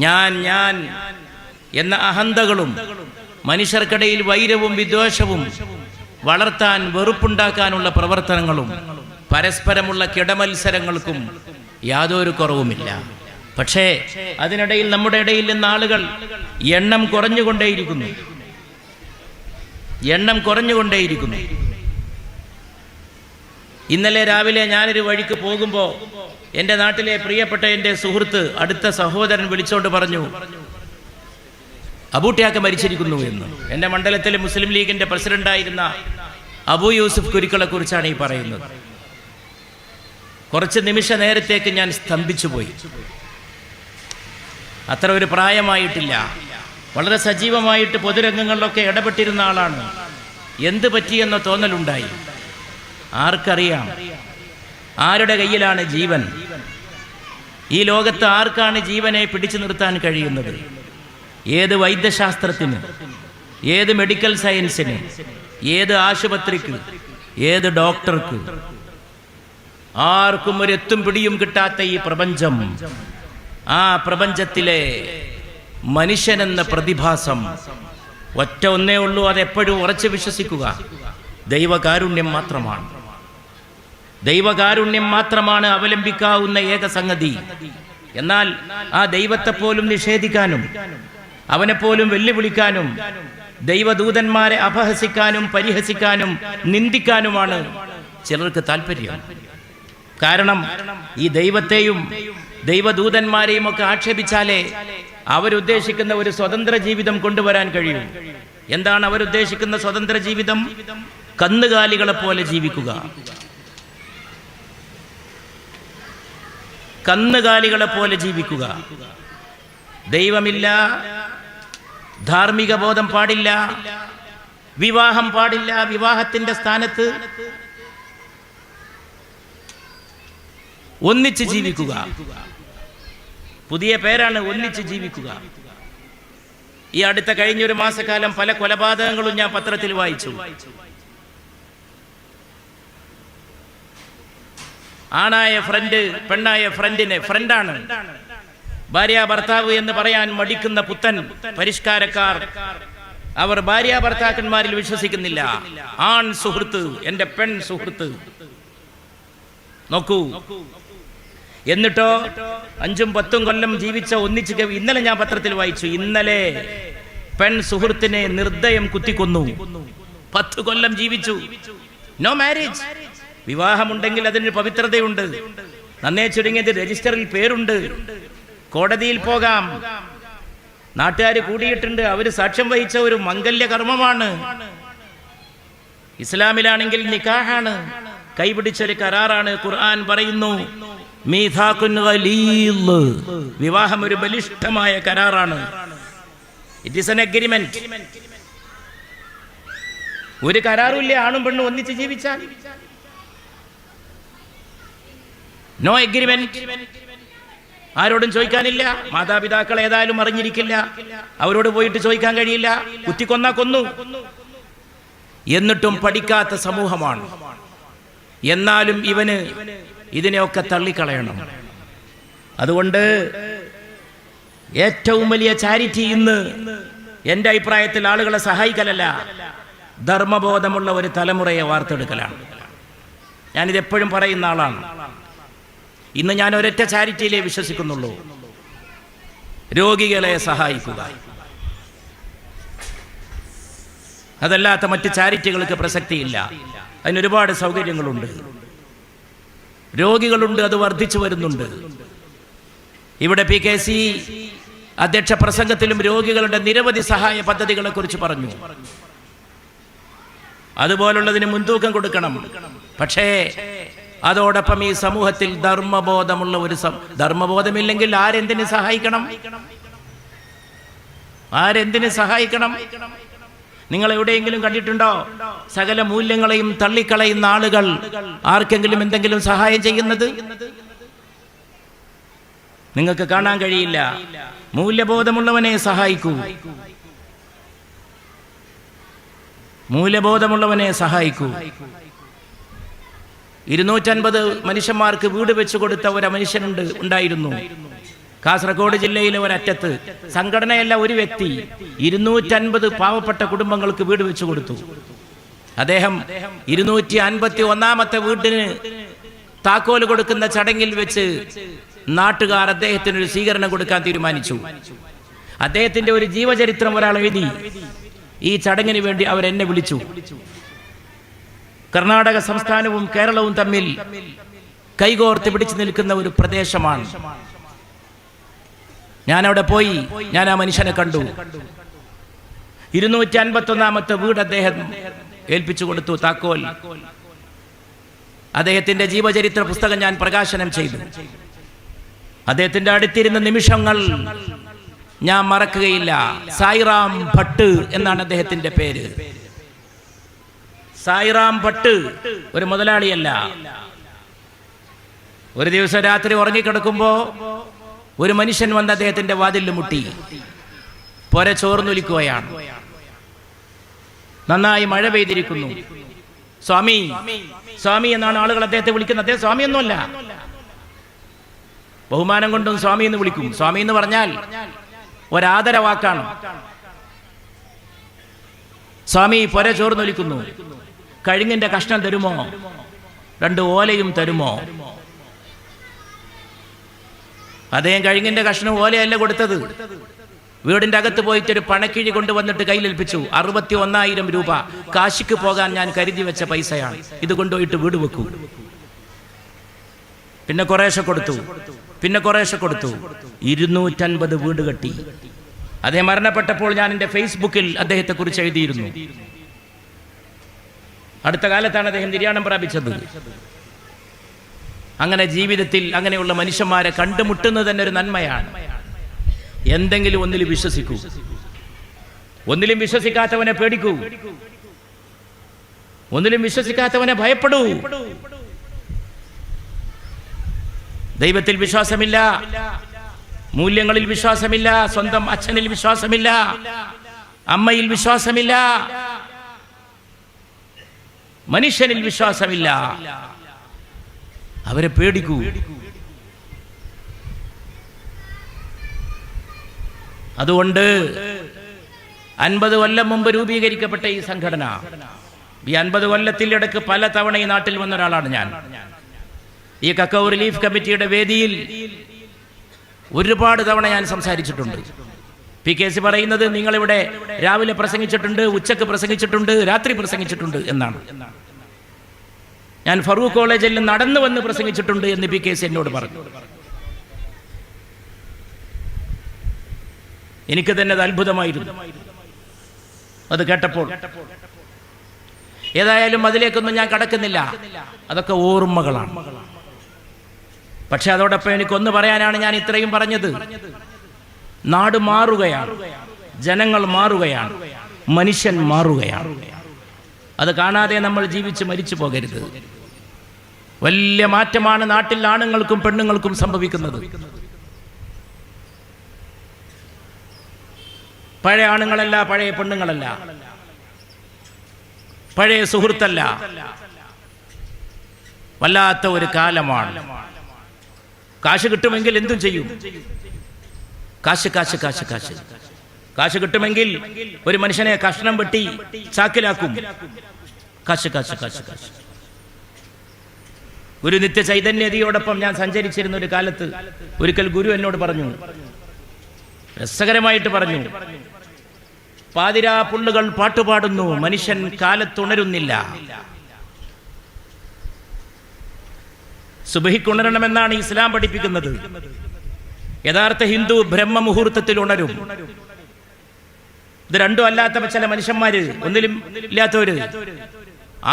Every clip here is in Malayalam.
ഞാൻ എന്ന അഹന്തകളും മനുഷ്യർക്കിടയിൽ വൈരവും വിദ്വേഷവും വളർത്താൻ വെറുപ്പുണ്ടാക്കാനുള്ള പ്രവർത്തനങ്ങളും പരസ്പരമുള്ള കിടമത്സരങ്ങൾക്കും യാതൊരു കുറവുമില്ല. പക്ഷേ അതിനിടയിൽ നമ്മുടെ ഇടയിൽ നിന്ന് ആളുകൾ എണ്ണം കുറഞ്ഞുകൊണ്ടേയിരിക്കുന്നു. ഇന്നലെ രാവിലെ ഞാനൊരു വഴിക്ക് പോകുമ്പോൾ എൻ്റെ നാട്ടിലെ പ്രിയപ്പെട്ട എൻ്റെ സുഹൃത്ത്, അടുത്ത സഹോദരൻ വിളിച്ചോണ്ട് പറഞ്ഞു, അബൂട്ടിയാക്ക മരിച്ചിരിക്കുന്നു എന്ന്. എൻ്റെ മണ്ഡലത്തിലെ മുസ്ലിം ലീഗിൻ്റെ പ്രസിഡന്റായിരുന്ന അബൂ യൂസുഫ് കുരിക്കളെ കുറിച്ചാണ് ഈ പറയുന്നത്. കുറച്ച് നിമിഷ നേരത്തേക്ക് ഞാൻ സ്തംഭിച്ചു പോയി. അത്ര ഒരു പ്രായമായിട്ടില്ല, വളരെ സജീവമായിട്ട് പൊതുരംഗങ്ങളിലൊക്കെ ഇടപെട്ടിരുന്ന ആളാണ്. എന്ത് പറ്റിയെന്ന തോന്നലുണ്ടായി. ആർക്കറിയാം ആരുടെ കയ്യിലാണ് ജീവൻ? ഈ ലോകത്ത് ആർക്കാണ് ജീവനെ പിടിച്ചു നിർത്താൻ കഴിയുന്നത്? ഏത് വൈദ്യശാസ്ത്രത്തിന്, ഏത് മെഡിക്കൽ സയൻസിന്, ഏത് ആശുപത്രിക്ക്, ഏത് ഡോക്ടർക്ക്? ആർക്കും ഒരു എത്തും പിടിയും കിട്ടാത്ത ഈ പ്രപഞ്ചം, ആ പ്രപഞ്ചത്തിലെ മനുഷ്യനെന്ന പ്രതിഭാസം ഒറ്റ ഒന്നേ ഉള്ളൂ. അതെപ്പോഴും ഉറച്ചു വിശ്വസിക്കുക, ദൈവകാരുണ്യം മാത്രമാണ്. ദൈവകാരുണ്യം മാത്രമാണ് അവലംബിക്കാവുന്ന ഏക സംഗതി. എന്നാൽ ആ ദൈവത്തെ പോലും നിഷേധിക്കാനും അവനെപ്പോലും വെല്ലുവിളിക്കാനും ദൈവദൂതന്മാരെ അപഹസിക്കാനും പരിഹസിക്കാനും നിന്ദിക്കാനുമാണ് ചിലർക്ക് താല്പര്യം. കാരണം ഈ ദൈവത്തെയും ദൈവദൂതന്മാരെയും ഒക്കെ ആക്ഷേപിച്ചാലേ അവരുദ്ദേശിക്കുന്ന ഒരു സ്വതന്ത്ര ജീവിതം കൊണ്ടുവരാൻ കഴിയും. എന്താണ് അവരുദ്ദേശിക്കുന്ന സ്വതന്ത്ര ജീവിതം? കന്നുകാലികളെ പോലെ ജീവിക്കുക. കന്നുകാലികളെ പോലെ ജീവിക്കുക. ദൈവമില്ല, ധാർമ്മിക ബോധം പാടില്ല, വിവാഹം പാടില്ല. വിവാഹത്തിന്റെ സ്ഥാനത്ത് ഒന്നിച്ച് ജീവിക്കുക. പുതിയ പേരാണ് ഒന്നിച്ച് ജീവിക്കുക. ഈ അടുത്ത കഴിഞ്ഞൊരു മാസക്കാലം പല കൊലപാതകങ്ങളും ഞാൻ പത്രത്തിൽ വായിച്ചു. ആണായ ഫ്രണ്ട് പെണ്ണായ ഫ്രണ്ടാണ്. ഭാര്യ ഭർത്താവ് എന്ന് പറയാൻ മടിക്കുന്ന പുത്തൻ പരിഷ്കാരക്കാർ, അവർ ഭാര്യ ഭർത്താക്കന്മാരിൽ വിശ്വസിക്കുന്നില്ല. ആൺ സുഹൃത്ത്, എൻ്റെ പെൺ സുഹൃത്ത്. നോക്കൂ, എന്നിട്ടോ 5 ഉം 10 കൊല്ലം ജീവിച്ച ഒന്നിച്ച്. ഇന്നലെ ഞാൻ പത്രത്തിൽ വായിച്ചു, ഇന്നലെ പെൺ സുഹൃത്തിനെ നിർദ്ദയം കുത്തിക്കൊന്നു. 10 കൊല്ലം ജീവിച്ചു, നോ മാരേജ്. വിവാഹമുണ്ടെങ്കിൽ അതിന് പവിത്രതയുണ്ട്. നന്നേ ചുരുങ്ങിയത് രജിസ്റ്ററിൽ പേരുണ്ട്, കോടതിയിൽ പോകാം, നാട്ടുകാർ കൂടിയിട്ടുണ്ട്, അവർ സാക്ഷ്യം വഹിച്ച ഒരു മംഗല്യ കർമ്മമാണ്. ഇസ്ലാമിലാണെങ്കിൽ നിക്കാഹാണ്, കൈപിടിച്ചൊരു കരാറാണ്. ഖുർആൻ പറയുന്നു, മീഥാഖുൻ ഗലീദ്, വിവാഹം ഒരു ബലിഷ്ഠമായ കരാറാണ്. It is an agreement. ഒരു കരാറുമില്ല ആണും പെണ്ണും ഒന്നിച്ച് ജീവിച്ചാൽ. No agreement. ആരോടും ചോദിക്കാനില്ല. മാതാപിതാക്കൾ ഏതായാലും അറിഞ്ഞിരിക്കില്ല, അവരോട് പോയിട്ട് ചോദിക്കാൻ കഴിയില്ല. കുത്തിക്കൊന്നാ കൊന്നു. എന്നിട്ടും പഠിക്കാത്ത സമൂഹമാണ്. എന്നാലും ഇവന് ഇതിനെയൊക്കെ തള്ളിക്കളയണം. അതുകൊണ്ട് ഏറ്റവും വലിയ ചാരിറ്റി ഇന്ന് എൻ്റെ അഭിപ്രായത്തിൽ ആളുകളെ സഹായിക്കലല്ല, ധർമ്മബോധമുള്ള ഒരു തലമുറയെ വാർത്തെടുക്കലാണ്. ഞാനിതെപ്പോഴും പറയുന്ന ആളാണ്. ഇന്ന് ഞാൻ ഒരൊറ്റ ചാരിറ്റിയിലേ വിശ്വസിക്കുന്നുള്ളൂ, രോഗികളെ സഹായിക്കുക. അതല്ലാത്ത മറ്റ് ചാരിറ്റികൾക്ക് പ്രസക്തിയില്ല. അതിനൊരുപാട് സൗകര്യങ്ങളുണ്ട്, രോഗികളുണ്ട്, അത് വർദ്ധിച്ചു വരുന്നുണ്ട്. ഇവിടെ PKC അധ്യക്ഷ പ്രസംഗത്തിലും രോഗികളുടെ നിരവധി സഹായ പദ്ധതികളെ കുറിച്ച് പറഞ്ഞു. അതുപോലുള്ളതിന് മുൻതൂക്കം കൊടുക്കണം. പക്ഷേ അതോടൊപ്പം ഈ സമൂഹത്തിൽ ധർമ്മബോധമുള്ള ഒരു ധർമ്മബോധമില്ലെങ്കിൽ ആരെന്തിനു സഹായിക്കണം? ആരെന്തിനു സഹായിക്കണം? നിങ്ങൾ എവിടെയെങ്കിലും കണ്ടിട്ടുണ്ടോ സകല മൂല്യങ്ങളെയും തള്ളിക്കളയുന്ന ആളുകൾ ആർക്കെങ്കിലും എന്തെങ്കിലും സഹായം ചെയ്യുന്നത്? നിങ്ങൾക്ക് കാണാൻ കഴിയില്ല. മൂല്യബോധമുള്ളവനെ സഹായിക്കൂ, മൂല്യബോധമുള്ളവനെ സഹായിക്കൂ. 250 മനുഷ്യന്മാർക്ക് വീട് വെച്ചു കൊടുത്ത ഒരു മനുഷ്യനുണ്ടായിരുന്നു. കാസർഗോഡ് ജില്ലയിലെ ഒരറ്റത്ത് സംഘടനയല്ല, ഒരു വ്യക്തി 250 പാവപ്പെട്ട കുടുംബങ്ങൾക്ക് വീട് വെച്ചു കൊടുത്തു. അദ്ദേഹം 251-ാമത്തെ വീടിന് താക്കോല് കൊടുക്കുന്ന ചടങ്ങിൽ വെച്ച് നാട്ടുകാർ അദ്ദേഹത്തിനൊരു സ്വീകരണം കൊടുക്കാൻ തീരുമാനിച്ചു. അദ്ദേഹത്തിന്റെ ഒരു ജീവചരിത്രം ഒരാൾ എഴുതി. ഈ ചടങ്ങിന് വേണ്ടി അവരെന്നെ വിളിച്ചു. കർണാടക സംസ്ഥാനവും കേരളവും തമ്മിൽ കൈകോർത്ത് പിടിച്ചു നിൽക്കുന്ന ഒരു പ്രദേശമാണ്. ഞാൻ അവിടെ പോയി. ഞാൻ ആ മനുഷ്യനെ കണ്ടു. 251-ാമത്തെ വീട് അദ്ദേഹം ഏൽപ്പിച്ചു കൊടുത്തു താക്കോൽ. അദ്ദേഹത്തിന്റെ ജീവചരിത്ര പുസ്തകം ഞാൻ പ്രകാശനം ചെയ്തു. അദ്ദേഹത്തിന്റെ അടുത്തിരുന്ന നിമിഷങ്ങൾ ഞാൻ മറക്കുകയില്ല. സായിറാം ഭട്ട് എന്നാണ് അദ്ദേഹത്തിന്റെ പേര്. സായിറാം ഭട്ട് ഒരു മുതലാളിയല്ല. ഒരു ദിവസം രാത്രി ഉറങ്ങിക്കിടക്കുമ്പോ ഒരു മനുഷ്യൻ വന്ന് അദ്ദേഹത്തിന്റെ വാതിലിൽ മുട്ടി. പൊര ചോർന്നൊലിക്കുകയാണ്. നന്നായി മഴ പെയ്തിരിക്കുന്നു. സ്വാമി, സ്വാമി എന്നാണ് ആളുകൾ അദ്ദേഹത്തെ വിളിക്കുന്നത്. അദ്ദേഹം സ്വാമി ഒന്നുമല്ല, ബഹുമാനം കൊണ്ടും സ്വാമി എന്ന് വിളിക്കും. സ്വാമി എന്ന് പറഞ്ഞാൽ ഒരാദര വാക്കാണ്. സ്വാമി, പൊര ചോർന്നൊലിക്കുന്നു, കഴുങ്ങിന്റെ കഷ്ണം തരുമോ, 2 ഓലയും തരുമോ? അദ്ദേഹം കഴുങ്ങിന്റെ കഷ്ണം ഓലയല്ല കൊടുത്തത്. വീടിന്റെ അകത്ത് പോയിട്ട് ഒരു പണക്കിഴി കൊണ്ടുവന്നിട്ട് കയ്യിലേൽപ്പിച്ചു. 61,000 രൂപ കാശിക്ക് പോകാൻ ഞാൻ കരുതി വെച്ച പൈസയാണ്, ഇത് കൊണ്ടുപോയിട്ട് വീട് വെക്കൂ. പിന്നെ കുറേശ്ശെ കൊടുത്തു, പിന്നെ കുറേശ്ശെ കൊടുത്തു. 250 വീട് കെട്ടി. അദ്ദേഹം മരണപ്പെട്ടപ്പോൾ ഞാൻ എൻ്റെ ഫേസ്ബുക്കിൽ അദ്ദേഹത്തെ കുറിച്ച് എഴുതിയിരുന്നു. അടുത്ത കാലത്താണ് അദ്ദേഹം നിര്യാണം പ്രാപിച്ചത്. അങ്ങനെ ജീവിതത്തിൽ അങ്ങനെയുള്ള മനുഷ്യന്മാരെ കണ്ടുമുട്ടുന്നത് തന്നെ ഒരു നന്മയാണ്. എന്തെങ്കിലും ഒന്നിലും വിശ്വസിക്കൂ. ഒന്നിലും വിശ്വസിക്കാത്തവനെ പേടിക്കൂ. ഒന്നിലും വിശ്വസിക്കാത്തവനെ ഭയപ്പെടൂ. ദൈവത്തിൽ വിശ്വാസമില്ല, മൂല്യങ്ങളിൽ വിശ്വാസമില്ല, സ്വന്തം അച്ഛനിൽ വിശ്വാസമില്ല, അമ്മയിൽ വിശ്വാസമില്ല, മനുഷ്യനിൽ വിശ്വാസമില്ല, അവരെ പേടിക്കൂ. അതുകൊണ്ട് 50 കൊല്ലം മുമ്പ് രൂപീകരിക്കപ്പെട്ട ഈ സംഘടന, ഈ 50 കൊല്ലത്തിലിടക്ക് പല തവണ ഈ നാട്ടിൽ വന്ന ഒരാളാണ് ഞാൻ. ഈ കക്കൗ റിലീഫ് കമ്മിറ്റിയുടെ വേദിയിൽ ഒരുപാട് തവണ ഞാൻ സംസാരിച്ചിട്ടുണ്ട്. PKC പറയുന്നത് നിങ്ങളിവിടെ രാവിലെ പ്രസംഗിച്ചിട്ടുണ്ട്, ഉച്ചക്ക് പ്രസംഗിച്ചിട്ടുണ്ട്, രാത്രി പ്രസംഗിച്ചിട്ടുണ്ട് എന്നാണ്. ഞാൻ ഫറൂഖ് കോളേജിൽ നടന്നു വന്ന് പ്രസംഗിച്ചിട്ടുണ്ട് എന്ന് PKC എന്നോട് പറഞ്ഞു. എനിക്ക് തന്നെ അത് അത്ഭുതമായിരുന്നു അത് കേട്ടപ്പോൾ. ഏതായാലും അതിലേക്കൊന്നും ഞാൻ കടക്കുന്നില്ല, അതൊക്കെ ഓർമ്മകളാണ്. പക്ഷെ അതോടൊപ്പം എനിക്കൊന്ന് പറയാനാണ് ഞാൻ ഇത്രയും പറഞ്ഞത്. നാട് മാറുകയാണ്, ജനങ്ങൾ മാറുകയാണ്, മനുഷ്യൻ മാറുകയാണ്. അത് കാണാതെ നമ്മൾ ജീവിച്ച് മരിച്ചു പോകരുത്. വലിയ മാറ്റമാണ് നാട്ടിൽ ആണുങ്ങൾക്കും പെണ്ണുങ്ങൾക്കും സംഭവിക്കുന്നത്. പഴയ ആണുങ്ങളല്ല, പഴയ പെണ്ണുങ്ങളല്ല, പഴയ സുഹൃത്തല്ല. വല്ലാത്ത ഒരു കാലമാണ്. കാശ് കിട്ടുമെങ്കിൽ എന്തും ചെയ്യും. കാശ് കാശ് കാശ് കാശ് കാശ് കിട്ടുമെങ്കിൽ ഒരു മനുഷ്യനെ കഷ്ണം വെട്ടി ചാക്കിലാക്കും. കാശ് കാശ് കാശ് കാശ്. ഗുരു നിത്യ ചൈതന്യതയോടൊപ്പം ഞാൻ സഞ്ചരിച്ചിരുന്ന ഒരു കാലത്ത് ഒരിക്കൽ ഗുരു എന്നോട് പറഞ്ഞു, രസകരമായിട്ട് പറഞ്ഞു, പാതിരാ പുള്ളുകൾ പാട്ടുപാടുന്നു, മനുഷ്യൻ കാലത്തുണരുന്നില്ല. സുബഹിക്കുണരണമെന്നാണ് ഇസ്ലാം പഠിപ്പിക്കുന്നത്. യഥാർത്ഥ ഹിന്ദു ബ്രഹ്മമുഹൂർത്തത്തിൽ ഉണരും. ഇത് രണ്ടും അല്ലാത്ത ചില മനുഷ്യന്മാര്, ഒന്നിലും ഇല്ലാത്തവര്,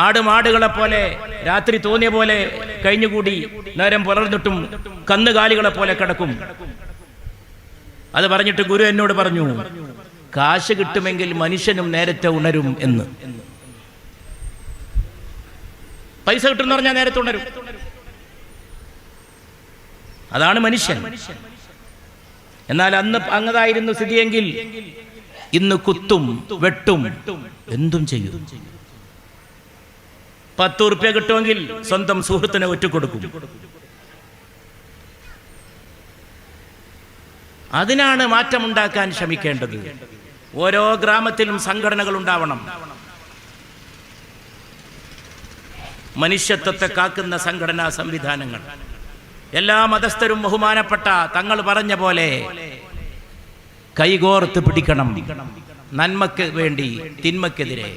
ആടുമാടുകളെ പോലെ രാത്രി തോന്നിയ പോലെ കഴിഞ്ഞുകൂടി നേരം പുലർന്നിട്ടും കന്നുകാലികളെ പോലെ കിടക്കും. അത് പറഞ്ഞിട്ട് ഗുരു എന്നോട് പറഞ്ഞു, കാശ് കിട്ടുമെങ്കിൽ മനുഷ്യനും നേരത്തെ ഉണരും എന്ന്. പൈസ കിട്ടുമെന്ന് പറഞ്ഞാൽ നേരത്തെ ഉണരും. അതാണ് മനുഷ്യൻ. എന്നാൽ അന്ന് അങ്ങതായിരുന്നു സ്ഥിതിയെങ്കിൽ ഇന്ന് കുത്തും വെട്ടും എന്തും ചെയ്യും. 10 ഉറുപ്പ്യ കിട്ടുമെങ്കിൽ സ്വന്തം സുഹൃത്തിനെ ഒറ്റുകൊടുക്കും. അതിനാണ് മാറ്റമുണ്ടാക്കാൻ ശ്രമിക്കേണ്ടത്. ഓരോ ഗ്രാമത്തിലും സംഘടനകൾ ഉണ്ടാവണം. മനുഷ്യത്വത്തെ കാക്കുന്ന സംഘടനാ സംവിധാനങ്ങൾ. എല്ലാ മതസ്ഥരും ബഹുമാനപ്പെട്ട തങ്ങൾ പറഞ്ഞ പോലെ കൈകോർത്ത് പിടിക്കണം, നന്മയ്ക്ക് വേണ്ടി തിന്മയ്ക്കെതിരെ.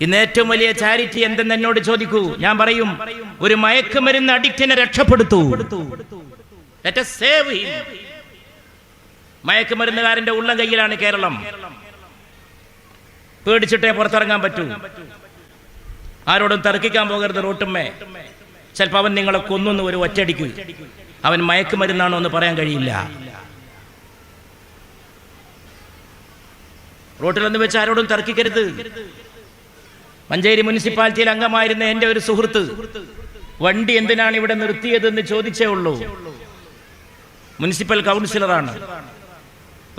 ഇന്ന് ഏറ്റവും വലിയ ചാരിറ്റി എന്തെന്ന് എന്നോട് ചോദിക്കൂ, ഞാൻ പറയും ഒരു മയക്കുമരുന്ന് അഡിക്റ്റിനെ രക്ഷപ്പെടുത്തൂ. മയക്കുമരുന്നുകാരന്റെ ഉള്ളം കയ്യിലാണ് കേരളം. പേടിച്ചിട്ടേ പുറത്തിറങ്ങാൻ പറ്റൂ. ആരോടും തർക്കിക്കാൻ പോകരുത് റോട്ടുമ്മേ. ചിലപ്പോൾ അവൻ നിങ്ങളെ കൊന്നു ഒരു ഒറ്റയടിക്ക്. അവൻ മയക്കുമരുന്നാണോ എന്ന് പറയാൻ കഴിയില്ല. റോട്ടിലൊന്ന് വെച്ച് ആരോടും തർക്കിക്കരുത്. മഞ്ചേരി മുനിസിപ്പാലിറ്റിയിൽ അംഗമായിരുന്ന എൻ്റെ ഒരു സുഹൃത്ത് വണ്ടി എന്തിനാണ് ഇവിടെ നിർത്തിയതെന്ന് ചോദിച്ചേ ഉള്ളൂ. മുനിസിപ്പൽ കൗൺസിലറാണ്.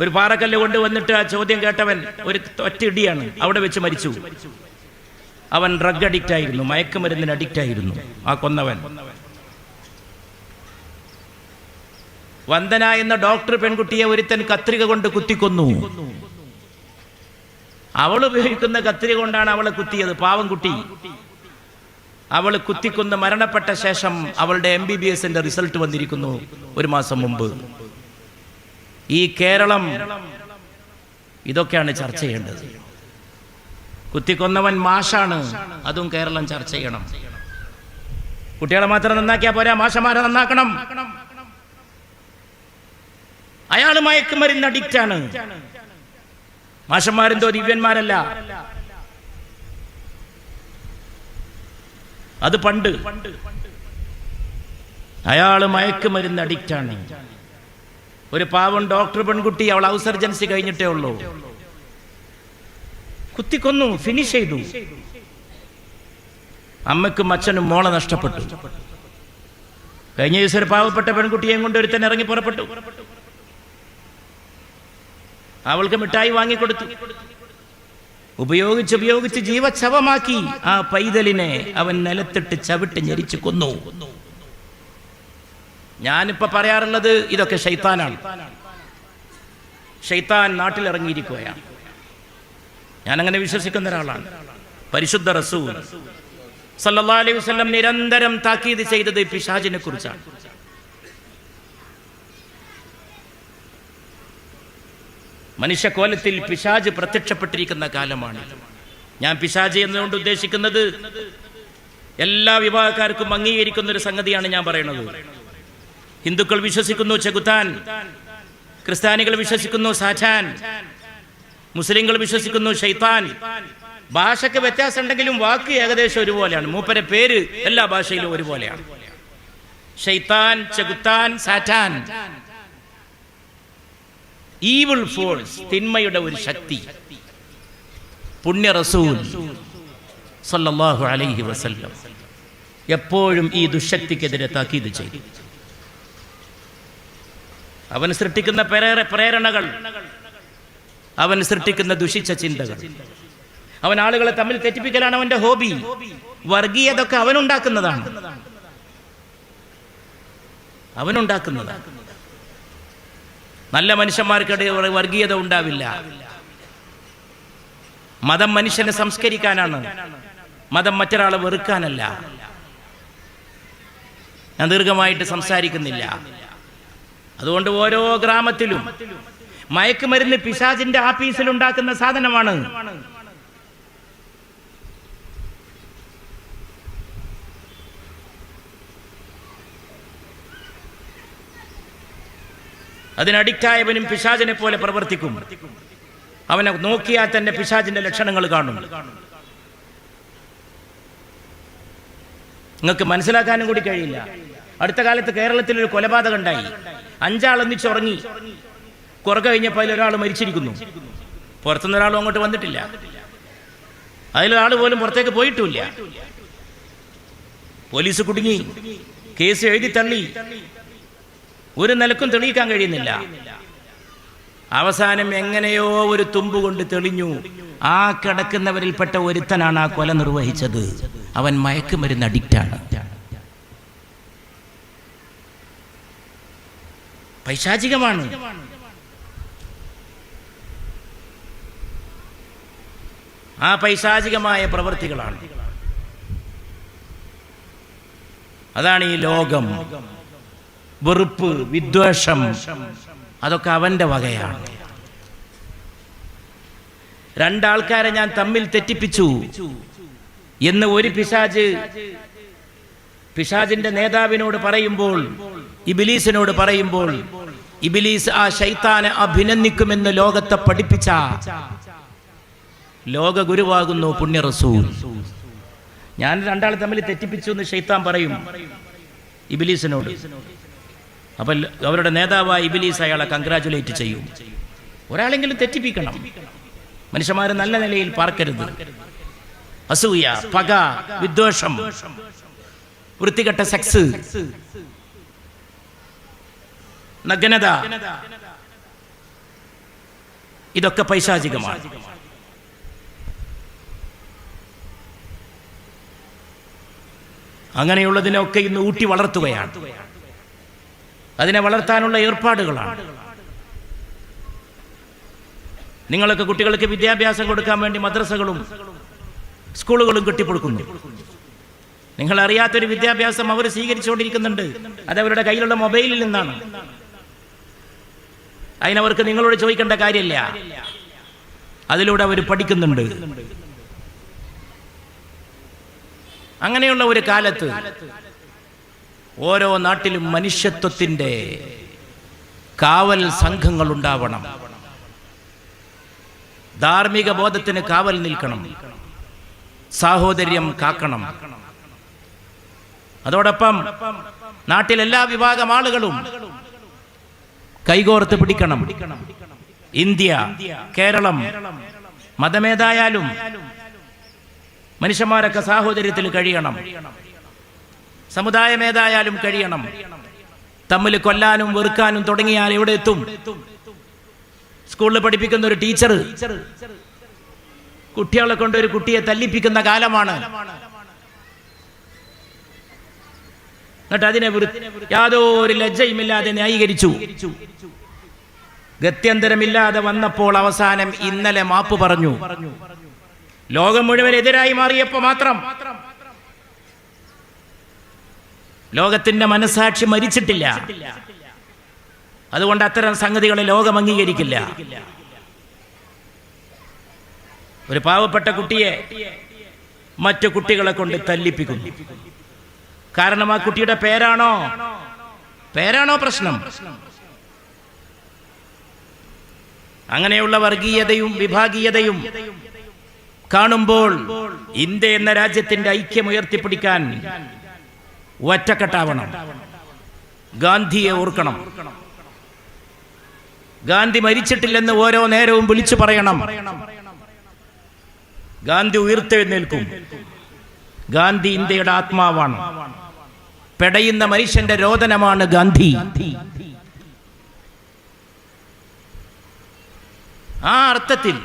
ഒരു പാറക്കല്ല് കൊണ്ടുവന്നിട്ട് ആ ചോദ്യം കേട്ടവൻ ഒരു ഒറ്റ ഇടിയാണ്, അവിടെ വെച്ച് മരിച്ചു. അവൻ ഡ്രഗ് അഡിക്റ്റ് ആയിരുന്നു, മയക്കുമരുന്നിന് അഡിക്റ്റ് ആയിരുന്നു ആ കൊന്നവൻ. വന്ദന എന്ന ഡോക്ടർ പെൺകുട്ടിയെ ഒരുത്തൻ കത്രിക കൊണ്ട് കുത്തിക്കൊന്നു. അവൾ ഉപയോഗിക്കുന്ന കത്രിക കൊണ്ടാണ് അവളെ കുത്തിയത്. പാവം കുട്ടി. അവൾ കുത്തിക്കൊന്ന് മരണപ്പെട്ട ശേഷം അവളുടെ MBBSന്റെ റിസൾട്ട് വന്നിരിക്കുന്നു ഒരു മാസം മുമ്പ്. ഈ കേരളം ഇതൊക്കെയാണ് ചർച്ച ചെയ്യേണ്ടത്. കുത്തിക്കൊന്നവൻ മാഷാണ്, അതും കേരളം ചർച്ച ചെയ്യണം. കുട്ടികളെ മാത്രം നന്നാക്കിയാൽ പോരാ, മാഷന്മാരെ നന്നാക്കണം. അയാൾ മയക്കുമരുന്ന് അഡിക്റ്റാണ്. മാഷന്മാരെന്തോ ദിവ്യന്മാരല്ല. അത് പണ്ട്. അയാൾ മയക്കുമരുന്ന് അഡിക്റ്റാണ്. ഒരു പാവം ഡോക്ടർ പെൺകുട്ടി, അവൾ ഹൗസ് സർജൻസി കഴിഞ്ഞിട്ടേ ഉള്ളൂ, കുത്തിക്കൊന്നു, ഫിനിഷ് ചെയ്തു. അമ്മയ്ക്കും അച്ഛനും മോളെ നഷ്ടപ്പെട്ടു. കഴിഞ്ഞ ദിവസം ഒരു പാവപ്പെട്ട പെൺകുട്ടിയെയും കൊണ്ട് ഒരുത്തൻ ഇറങ്ങി പുറപ്പെട്ടു. അവൾക്ക് മിഠായി വാങ്ങിക്കൊടുത്തു. ഉപയോഗിച്ച് ജീവച്ഛവമാക്കി. ആ പൈതലിനെ അവൻ നിലത്തിട്ട് ചവിട്ട് ഞെരിച്ചു കൊന്നു. ഞാനിപ്പോ പറയാറുള്ളത് ഇതൊക്കെ ശൈത്താനാണ്. ശൈത്താൻ നാട്ടിലിറങ്ങിയിരിക്കുകയാണ്. ഞാനങ്ങനെ വിശ്വസിക്കുന്ന ഒരാളാണ്. പരിശുദ്ധ റസൂൽ സല്ലല്ലാഹു അലൈഹി വസല്ലം നിരന്തരം താക്കീത് ചെയ്തത് പിശാചിനെ കുറിച്ചാണ്. മനുഷ്യകോലത്തിൽ പിശാച് പ്രത്യക്ഷപ്പെട്ടിരിക്കുന്ന കാലമാണ്. ഞാൻ പിശാച് എന്നുകൊണ്ട് ഉദ്ദേശിക്കുന്നത് എല്ലാ വിഭാഗക്കാർക്കും അംഗീകരിക്കുന്ന ഒരു സംഗതിയാണ് ഞാൻ പറയുന്നത്. ഹിന്ദുക്കൾ വിശ്വസിക്കുന്നു ചെകുത്താൻ, ക്രിസ്ത്യാനികൾ വിശ്വസിക്കുന്നു സാറ്റാൻ, മുസ്ലിങ്ങൾ വിശ്വസിക്കുന്നു ശൈത്താൻ. ഭാഷയ്ക്ക് വ്യത്യാസം ഉണ്ടെങ്കിലും വാക്ക് ഏകദേശം ഒരുപോലെയാണ്. മൂപ്പരെ പേര് എല്ലാ ഭാഷയിലും ഒരുപോലെയാണ്. ശൈത്താൻ, ചെകുത്താൻ, സാറ്റാൻ. ഈവിൾ ഫോഴ്സ്, തിന്മയുടെ ഒരു ശക്തി. പുണ്യ റസൂൽ സല്ലല്ലാഹു അലൈഹി വസല്ലം എപ്പോഴും ഈ ദുശക്തിക്കെതിരെ താക്കീത് ചെയ്തു. അവൻ സൃഷ്ടിക്കുന്ന പ്രേരണകൾ, അവൻ സൃഷ്ടിക്കുന്ന ദുഷിച്ച ചിന്തകൾ, അവൻ ആളുകളെ തമ്മിൽ തെറ്റിപ്പിക്കലാണ് അവന്റെ ഹോബി. വർഗീയതൊക്കെ അവനുണ്ടാക്കുന്നതാണ്. നല്ല മനുഷ്യന്മാർക്കിടയിൽ വർഗീയത ഉണ്ടാവില്ല. മതം മനുഷ്യനെ സംസ്കരിക്കാനാണ്, മതം മറ്റൊരാളെ വെറുക്കാനല്ല. ഞാൻ ദീർഘമായിട്ട് സംസാരിക്കുന്നില്ല. അതുകൊണ്ട് ഓരോ ഗ്രാമത്തിലും മയക്കുമരുന്ന് പിശാചിന്റെ ആഫീസിൽ ഉണ്ടാക്കുന്ന സാധനമാണ്. അതിനഡിക്റ്റായവനും പിശാചിനെ പോലെ പ്രവർത്തിക്കും. അവനെ നോക്കിയാൽ തന്നെ പിശാചിന്റെ ലക്ഷണങ്ങൾ കാണും. നിങ്ങൾക്ക് മനസ്സിലാക്കാനും കൂടി കഴിയില്ല. അടുത്ത കാലത്ത് കേരളത്തിൽ ഒരു കൊലപാതകം ഉണ്ടായി. 5 ആൾ ഒന്നിച്ചുറങ്ങി. കുറേ കഴിഞ്ഞപ്പോൾ അതിലൊരാൾ മരിച്ചിരിക്കുന്നു. പുറത്തുനിന്ന് ഒരാളും അങ്ങോട്ട് വന്നിട്ടില്ല. അതിലൊരാൾ പോലും പുറത്തേക്ക് പോയിട്ടുമില്ല. പോലീസ് കുടുങ്ങി, കേസ് എഴുതി തള്ളി. ഒരു നിലക്കും തെളിയിക്കാൻ കഴിയുന്നില്ല. അവസാനം എങ്ങനെയോ ഒരു തുമ്പ് കൊണ്ട് തെളിഞ്ഞു. ആ കിടക്കുന്നവരിൽപ്പെട്ട ഒരുത്തനാണ് ആ കൊല നിർവഹിച്ചത്. അവൻ മയക്കുമരുന്ന് അഡിക്റ്റാണ്. പൈശാചികമാണ്. ആ പൈശാചികമായ പ്രവൃത്തികളാണ്. അതാണ് ഈ ലോകം. വെറുപ്പ്, വിദ്വേഷം, അതൊക്കെ അവന്റെ വകയാണ്. രണ്ടാൾക്കാരെ ഞാൻ തമ്മിൽ തെറ്റിപ്പിച്ചു എന്ന് ഒരു പിശാചിന്റെ നേതാവിനോട് പറയുമ്പോൾ, ഇബ്ലീസിനോട് പറയുമ്പോൾ, ഇബ്ലീസ് ആ ശൈത്താനെ അഭിനന്ദിക്കുമെന്ന് ലോകത്തെ പഠിപ്പിച്ച ലോക ഗുരുവാകുന്നു പുണ്യ റസൂൽ. ഞാൻ രണ്ടാൾ തമ്മിൽ തെറ്റിപ്പിച്ചു എന്ന് ശൈത്താൻ പറയും ഇബ്ലീസിനോട്. അപ്പൊ അവരുടെ നേതാവായ ഇബ്ലീസ് അയാളെ കൺഗ്രാജുലേറ്റ് ചെയ്യും. ഒരാളെങ്കിലും തെറ്റിപ്പിക്കണം. മനുഷ്യന്മാരെ നല്ല നിലയിൽ പാർക്കരുത്. അസൂയ, പക, വിദ്വേഷം, വൃത്തികെട്ട സെക്സ്, നഗ്നത, ഇതൊക്കെ പൈശാചികമാണ്. അങ്ങനെയുള്ളതിനൊക്കെ ഇന്ന് ഊട്ടി വളർത്തുകയാണ്. അതിനെ വളർത്താനുള്ള ഏർപ്പാടുകളാണ്. നിങ്ങളൊക്കെ കുട്ടികൾക്ക് വിദ്യാഭ്യാസം കൊടുക്കാൻ വേണ്ടി മദ്രസകളും സ്കൂളുകളും കെട്ടിപ്പൊടുക്കുന്നു. നിങ്ങൾ അറിയാത്തൊരു വിദ്യാഭ്യാസം അവർ സ്വീകരിച്ചുകൊണ്ടിരിക്കുന്നുണ്ട്. അതവരുടെ കയ്യിലുള്ള മൊബൈലിൽ നിന്നാണ്. അതിനവർക്ക് നിങ്ങളോട് ചോദിക്കേണ്ട കാര്യമില്ല. അതിലൂടെ അവർ പഠിക്കുന്നുണ്ട്. അങ്ങനെയുള്ള ഒരു കാലത്ത് ഓരോ നാട്ടിലും മനുഷ്യത്വത്തിന്റെ കാവൽ സംഘങ്ങൾ ഉണ്ടാവണം. ധാർമ്മിക ബോധത്തിന് കാവൽ നിൽക്കണം. സാഹോദര്യം കാക്കണം. അതോടൊപ്പം നാട്ടിലെല്ലാ വിഭാഗം ആളുകളും കൈകോർത്ത് പിടിക്കണം. ഇന്ത്യ, കേരളം, മതമേതായാലും മനുഷ്യന്മാരൊക്കെ സാഹോദര്യത്തിൽ കഴിയണം. സമുദായമേതായാലും കഴിയണം. തമ്മിൽ കൊല്ലാനും വെറുക്കാനും തുടങ്ങിയാൽ എവിടെ എത്തും? സ്കൂളിൽ പഠിപ്പിക്കുന്ന ഒരു ടീച്ചർ കുട്ടികളെ കൊണ്ട് ഒരു കുട്ടിയെ തല്ലിപ്പിക്കുന്ന കാലമാണ്. എന്നിട്ട് അതിനെ യാതൊരു ലജ്ജയുമില്ലാതെ ന്യായീകരിച്ചു. ഗത്യന്തരമില്ലാതെ വന്നപ്പോൾ അവസാനം ഇന്നലെ മാപ്പ് പറഞ്ഞു. ലോകം മുഴുവൻ എതിരായി മാറിയപ്പോ മാത്രം ലോകത്തിന്റെ മനസാക്ഷി മരിച്ചിട്ടില്ല. അതുകൊണ്ട് അത്തരം സംഗതികളെ ലോകം അംഗീകരിക്കില്ല. ഒരു പാവപ്പെട്ട കുട്ടിയെ മറ്റു കുട്ടികളെ കൊണ്ട് തല്ലിപ്പിക്കുന്നു. കാരണം ആ കുട്ടിയുടെ പേരാണോ പ്രശ്നം? അങ്ങനെയുള്ള വർഗീയതയും വിഭാഗീയതയും കാണുമ്പോൾ ഇന്ത്യ എന്ന രാജ്യത്തിന്റെ ഐക്യം ഉയർത്തിപ്പിടിക്കാൻ ഒറ്റക്കെട്ടാവണം. ഗാന്ധിയെ ഓർക്കണം. ഗാന്ധി മരിച്ചിട്ടില്ലെന്ന് ഓരോ നേരവും വിളിച്ചു പറയണം. ഗാന്ധി ഉയർത്തെഴുന്നേൽക്കും. ഗാന്ധി ഇന്ത്യയുടെ ആത്മാവാണ്. പെടയുന്ന മനുഷ്യന്റെ രോദനമാണ് ഗാന്ധി. ആ അർത്ഥത്തിൽ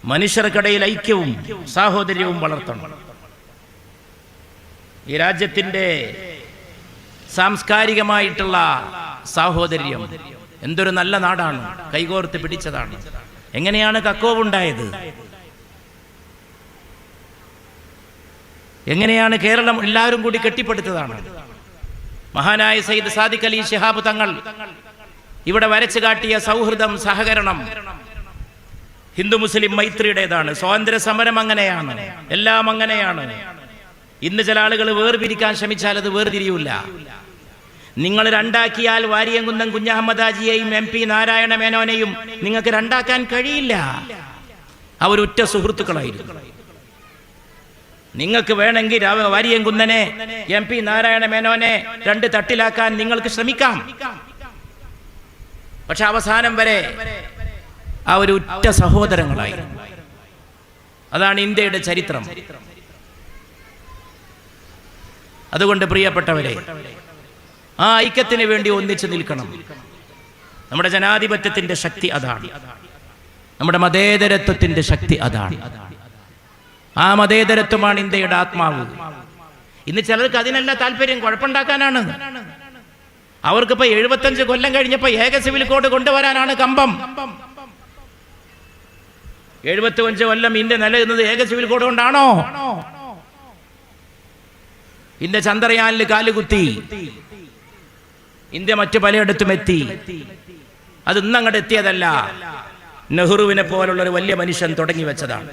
മനുഷ്യർക്കിടയിൽ ഐക്യവും സാഹോദര്യവും വളർത്തണം. ഈ രാജ്യത്തിന്റെ സാംസ്കാരികമായിട്ടുള്ള സാഹോദര്യം എന്തൊരു നല്ല നാടാണ്. കൈകോർത്ത് പിടിച്ചതാണ്. എങ്ങനെയാണ് കക്കോവുണ്ടായത്? എങ്ങനെയാണ് കേരളം എല്ലാവരും കൂടി കെട്ടിപ്പടുത്തതാണ്. മഹാനായ സയ്യിദ് സാദിഖ് അലി ശിഹാബ് തങ്ങൾ ഇവിടെ വരച്ചു കാട്ടിയ സൗഹൃദം, സഹകരണം ഹിന്ദു മുസ്ലിം മൈത്രിയുടേതാണ്. സ്വാതന്ത്ര്യ സമരം അങ്ങനെയാണ്. എല്ലാം അങ്ങനെയാണ്. ഇന്ന് ചില ആളുകൾ വേർപിരിക്കാൻ ശ്രമിച്ചാൽ അത് വേർതിരിയൂല. നിങ്ങൾ രണ്ടാക്കിയാൽ വാരിയംകുന്നം കുഞ്ഞഹമ്മദാജിയെയും MP നാരായണ മേനോനെയും നിങ്ങൾക്ക് രണ്ടാക്കാൻ കഴിയില്ല. അവരൊറ്റ സുഹൃത്തുക്കളായിരുന്നു. നിങ്ങൾക്ക് വേണമെങ്കിൽ വാരിയംകുന്നനെ MP നാരായണ മേനോനെ രണ്ട് തട്ടിലാക്കാൻ നിങ്ങൾക്ക് ശ്രമിക്കാം. പക്ഷെ അവസാനം വരെ അവർ ഉറ്റ സഹോദരങ്ങളായി. അതാണ് ഇന്ത്യയുടെ ചരിത്രം. അതുകൊണ്ട് പ്രിയപ്പെട്ടവരെ, ആ ഐക്യത്തിന് വേണ്ടി ഒന്നിച്ചു നിൽക്കണം. നമ്മുടെ ജനാധിപത്യത്തിന്റെ ശക്തി അതാണ്. നമ്മുടെ മതേതരത്വത്തിന്റെ ശക്തി അതാണ്. ആ മതേതരത്വമാണ് ഇന്ത്യയുടെ ആത്മാവ്. ഇന്ന് ചിലർക്ക് അതിനല്ല താല്പര്യം, കുഴപ്പമുണ്ടാക്കാനാണ്. അവർക്കിപ്പോ 75 കൊല്ലം കഴിഞ്ഞപ്പോ ഏക സിവിൽ കോഡ് കൊണ്ടുവരാനാണ് കമ്പം. 75 കൊല്ലം ഇന്ത്യ നിലനിന്നത് ഏക സിവിൽ കോഡ് കൊണ്ടാണോ? ഇന്ത്യ ചന്ദ്രയാനിൽ കാലുകുത്തി, ഇന്ത്യ മറ്റു പലയിടത്തും എത്തി. അത് ഇന്നങ്ങോട്ട് എത്തിയതല്ല, നെഹ്റുവിനെ പോലുള്ള ഒരു വലിയ മനുഷ്യൻ തുടങ്ങി വെച്ചതാണ്.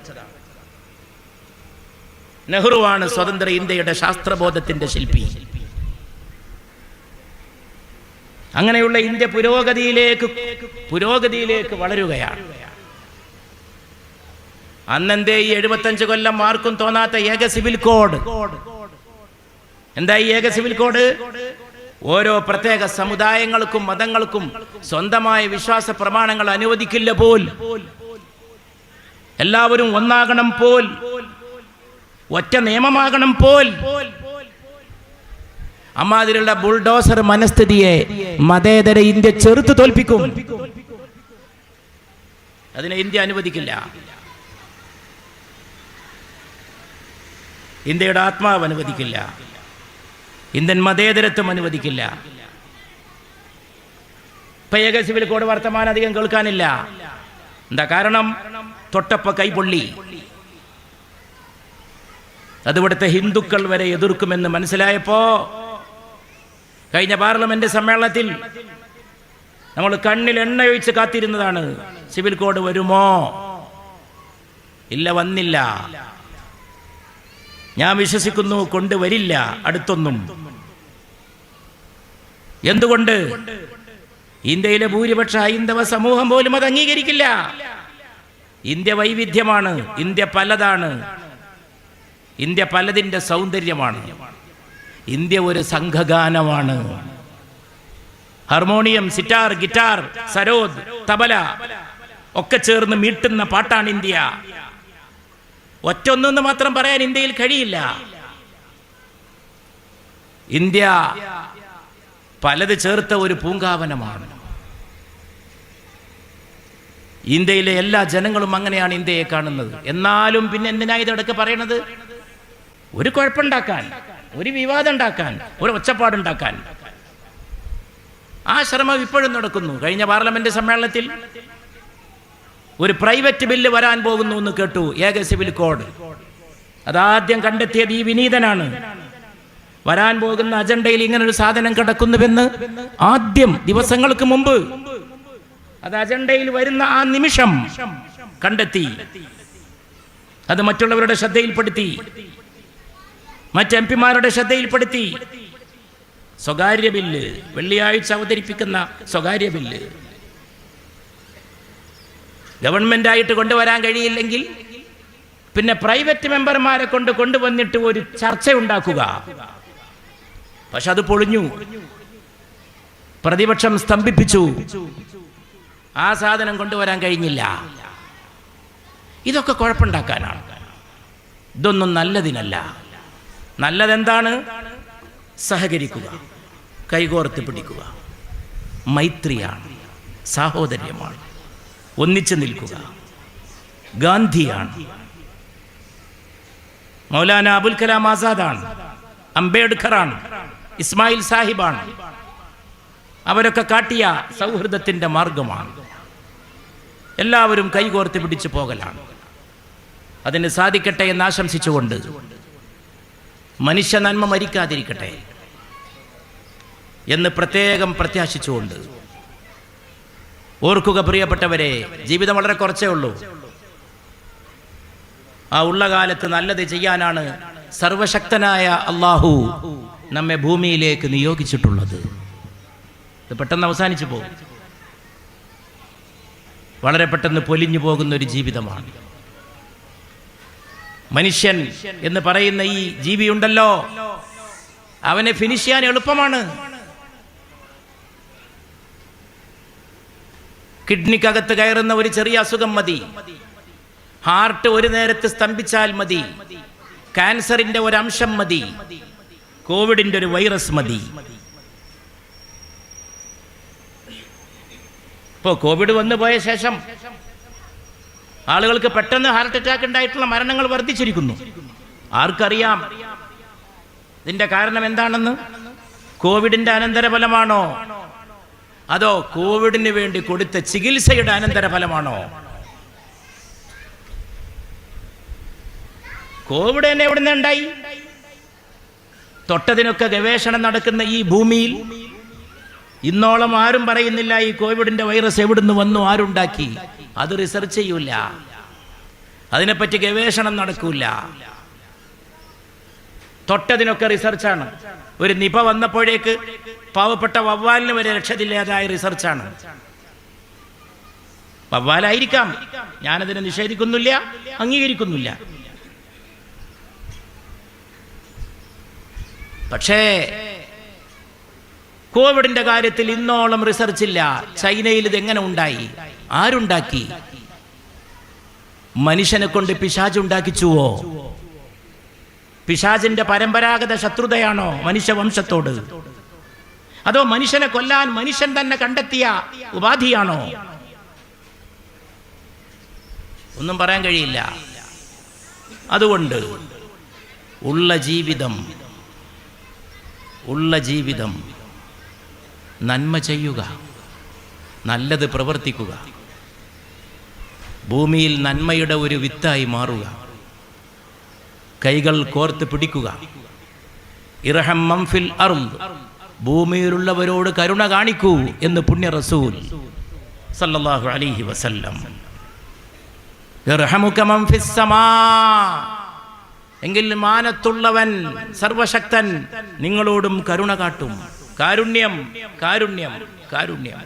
നെഹ്റുവാണ് സ്വതന്ത്ര ഇന്ത്യയുടെ ശാസ്ത്രബോധത്തിന്റെ ശില്പി. അങ്ങനെയുള്ള ഇന്ത്യ പുരോഗതിയിലേക്ക് വളരുകയാണ്. അന്നെന്തേ ഈ 75 കൊല്ലം ആർക്കും തോന്നാത്ത ഏക സിവിൽ കോഡ്? എന്താ ഈ ഏക സിവിൽ കോഡ്? ഓരോ പ്രത്യേക സമുദായങ്ങൾക്കും മതങ്ങൾക്കും സ്വന്തമായ വിശ്വാസ പ്രമാണങ്ങൾ അനുവദിക്കില്ല പോൽ, എല്ലാവരും ഒന്നാകണം പോൽ, ഒറ്റ നിയമമാകണം പോൽ. അമ്മാതിലുള്ള ബുൾഡോസർ മനസ്ഥിതിയെ മതേതര ഇന്ത്യ ചെറുത്ത് തോൽപ്പിക്കും. അതിനെ ഇന്ത്യ അനുവദിക്കില്ല. ഇന്ത്യയുടെ ആത്മാവ് അനുവദിക്കില്ല. ഇന്ത്യൻ മതേതരത്വം അനുവദിക്കില്ല. ഇപ്പൊ ഏക സിവിൽ കോഡ് വർത്തമാനം അധികം കേൾക്കാനില്ല. എന്താ കാരണം? തൊട്ടപ്പ കൈപൊള്ളി. അത് ഇവിടുത്തെ ഹിന്ദുക്കൾ വരെ എതിർക്കുമെന്ന് മനസ്സിലായപ്പോ കഴിഞ്ഞ പാർലമെന്റ് സമ്മേളനത്തിൽ നമ്മൾ കണ്ണിൽ എണ്ണയൊഴിച്ച് കാത്തിരുന്നതാണ്. സിവിൽ കോഡ് വരുമോ? ഇല്ല, വന്നില്ല. ഞാൻ വിശ്വസിക്കുന്നു കൊണ്ടുവരില്ല അടുത്തൊന്നും. എന്തുകൊണ്ട്? ഇന്ത്യയിലെ ഭൂരിപക്ഷ ഹൈന്ദവ സമൂഹം പോലും അത് അംഗീകരിക്കില്ല. ഇന്ത്യ വൈവിധ്യമാണ്, ഇന്ത്യ പലതാണ്, ഇന്ത്യ പലതിൻ്റെ സൗന്ദര്യമാണ്. ഇന്ത്യ ഒരു സംഘഗാനമാണ്. ഹാർമോണിയം, സിറ്റാർ, ഗിറ്റാർ, സരോദ്, തബല ഒക്കെ ചേർന്ന് മീട്ടുന്ന പാട്ടാണ് ഇന്ത്യ. ഒറ്റൊന്നെന്ന് മാത്രം പറയാൻ ഇന്ത്യയിൽ കഴിയില്ല. ഇന്ത്യ പലത് ചേർത്ത ഒരു പൂങ്കാവനമാണ്. ഇന്ത്യയിലെ എല്ലാ ജനങ്ങളും അങ്ങനെയാണ് ഇന്ത്യയെ കാണുന്നത്. എന്നാലും പിന്നെ എന്തിനാ ഇതൊക്കെ പറയണത്? ഒരു കുഴപ്പമുണ്ടാക്കാൻ, ഒരു വിവാദം ഉണ്ടാക്കാൻ, ഒരു ഒച്ചപ്പാടുണ്ടാക്കാൻ. ആ ശ്രമം ഇപ്പോഴും നടക്കുന്നു. കഴിഞ്ഞ പാർലമെന്റ് സമ്മേളനത്തിൽ ഒരു പ്രൈവറ്റ് ബില്ല് വരാൻ പോകുന്നു എന്ന് കേട്ടു, ഏക സിവിൽ കോഡ്. അതാദ്യം കണ്ടെത്തിയത് ഈ വിനീതനാണ്. വരാൻ പോകുന്ന അജണ്ടയിൽ ഇങ്ങനൊരു സാധനം കിടക്കുന്നുവെന്ന് ആദ്യം ദിവസങ്ങൾക്ക് മുമ്പ് അത് അജണ്ടയിൽ വരുന്ന ആ നിമിഷം കണ്ടെത്തി. അത് മറ്റുള്ളവരുടെ ശ്രദ്ധയിൽപ്പെടുത്തി, മറ്റ് എം പിമാരുടെ ശ്രദ്ധയിൽപ്പെടുത്തി. സ്വകാര്യ ബില്ല്, വെള്ളിയാഴ്ച അവതരിപ്പിക്കുന്ന സ്വകാര്യ ബില്ല് ഗവൺമെന്റ് ആയിട്ട് കൊണ്ടുവരാൻ കഴിയില്ലെങ്കിൽ പിന്നെ പ്രൈവറ്റ് മെമ്പർമാരെ കൊണ്ടുവന്നിട്ട് ഒരു ചർച്ച ഉണ്ടാക്കുക. പക്ഷെ അത് പൊളിഞ്ഞു, പ്രതിപക്ഷം സ്തംഭിപ്പിച്ചു. ആ സാധനം കൊണ്ടുവരാൻ കഴിഞ്ഞില്ല. ഇതൊക്കെ കുഴപ്പമുണ്ടാക്കാനാണ്. ഇതൊന്നും നല്ലതിനല്ല. നല്ലതെന്താണ്? സഹകരിക്കുക, കൈകോർത്ത് പിടിക്കുക, മൈത്രിയാണ്, സാഹോദര്യമാണ്, ഒന്നിച്ചു നിൽക്കുക. ഗാന്ധിയാണ്, മൗലാന അബുൽ കലാം ആസാദാണ്, അംബേദ്കറാണ്, ഇസ്മായിൽ സാഹിബാണ്. അവരൊക്കെ കാട്ടിയ സൗഹൃദത്തിന്റെ മാർഗമാണ്. എല്ലാവരും കൈകോർത്ത് പിടിച്ചു പോകലാണ്. അതിന് സാധിക്കട്ടെ എന്ന് ആശംസിച്ചുകൊണ്ട്, മനുഷ്യ നന്മ മരിക്കാതിരിക്കട്ടെ എന്ന് പ്രത്യേകം പ്രത്യാശിച്ചുകൊണ്ട്, ഓർക്കുക പ്രിയപ്പെട്ടവരെ, ജീവിതം വളരെ കുറച്ചേ ഉള്ളൂ. ആ ഉള്ള കാലത്ത് നല്ലത് ചെയ്യാനാണ് സർവശക്തനായ അള്ളാഹു നമ്മെ ഭൂമിയിലേക്ക് നിയോഗിച്ചിട്ടുള്ളത്. ഇത് പെട്ടെന്ന് അവസാനിച്ചു പോകും. വളരെ പെട്ടെന്ന് പൊലിഞ്ഞു പോകുന്ന ഒരു ജീവിതമാണ്. മനുഷ്യൻ എന്ന് പറയുന്ന ഈ ജീവിയുണ്ടല്ലോ, അവനെ ഫിനിഷ് ചെയ്യാൻ എളുപ്പമാണ്. കിഡ്നിക്കകത്ത് കയറുന്ന ഒരു ചെറിയ അസുഖം മതി, ഹാർട്ട് ഒരു നേരത്ത് സ്തംഭിച്ചാൽ മതി, ക്യാൻസറിന്റെ ഒരു അംശം മതി, കോവിഡിന്റെ ഒരു വൈറസ് മതി. ഇപ്പോ കോവിഡ് വന്നു പോയ ശേഷം ആളുകൾക്ക് പെട്ടെന്ന് ഹാർട്ട് അറ്റാക്ക് ഉണ്ടായിട്ടുള്ള മരണങ്ങൾ വർദ്ധിച്ചിരിക്കുന്നു. ആർക്കറിയാം ഇതിന്റെ കാരണം എന്താണെന്ന്? കോവിഡിന്റെ അനന്തരഫലമാണോ അതോ കോവിഡിന് വേണ്ടി കൊടുത്ത ചികിത്സയുടെ അനന്തരഫലമാണോ? കോവിഡ് തന്നെ എവിടെ നിന്നുണ്ടായി? തൊട്ടതിനൊക്കെ ഗവേഷണം നടക്കുന്ന ഈ ഭൂമിയിൽ ഇന്നോളം ആരും പറയുന്നില്ല ഈ കോവിഡിന്റെ വൈറസ് എവിടുന്ന് വന്നു, ആരുണ്ടാക്കി. അത് റിസർച്ച് ചെയ്യൂല, അതിനെപ്പറ്റി ഗവേഷണം നടക്കൂല. തൊട്ടതിനൊക്കെ റിസർച്ചാണ്. ഒരു നിപ വന്നപ്പോഴേക്ക് പാവപ്പെട്ട വവ്വാലിന് വരെ രക്ഷയില്ലാതായ റിസർച്ചാണ്. വവ്വാലായിരിക്കാം, ഞാനതിനെ നിഷേധിക്കുന്നില്ല, അംഗീകരിക്കുന്നില്ല. പക്ഷേ കോവിഡിന്റെ കാര്യത്തിൽ ഇന്നോളം റിസർച്ചില്ല. ചൈനയിൽ ഇതെങ്ങനെ ഉണ്ടായി, ആരുണ്ടാക്കി? മനുഷ്യനെ കൊണ്ട് പിശാച് ഉണ്ടാക്കിച്ചുവോ? പിശാചിന്റെ പരമ്പരാഗത ശത്രുതയാണോ മനുഷ്യവംശത്തോട്? അതോ മനുഷ്യനെ കൊല്ലാൻ മനുഷ്യൻ തന്നെ കണ്ടെത്തിയ ഉപാധിയാണോ? ഒന്നും പറയാൻ കഴിയില്ല. അതുകൊണ്ട് ഉള്ള ജീവിതം നന്മ ചെയ്യുക, നല്ലത് പ്രവർത്തിക്കുക, ഭൂമിയിൽ നന്മയുടെ ഒരു വിത്തായി മാറുക, കൈകൾ കോർത്ത് പിടിക്കുക. ഇർഹം മൻ ഫിൽ അർദ്, ഭൂമിയിലുള്ളവരോട് കരുണ കാണിക്കൂ എന്ന് പുണ്യ റസൂൽ സല്ലല്ലാഹു അലൈഹി വസല്ലം. ഇർഹമുക മൻ ഫിസ് സമാ, എങ്കിൽ മാനത്തുള്ളവൻ സർവശക്തൻ നിങ്ങളോടും കരുണ കാട്ടും. കാരുണ്യം, കാരുണ്യം, കാരുണ്യം,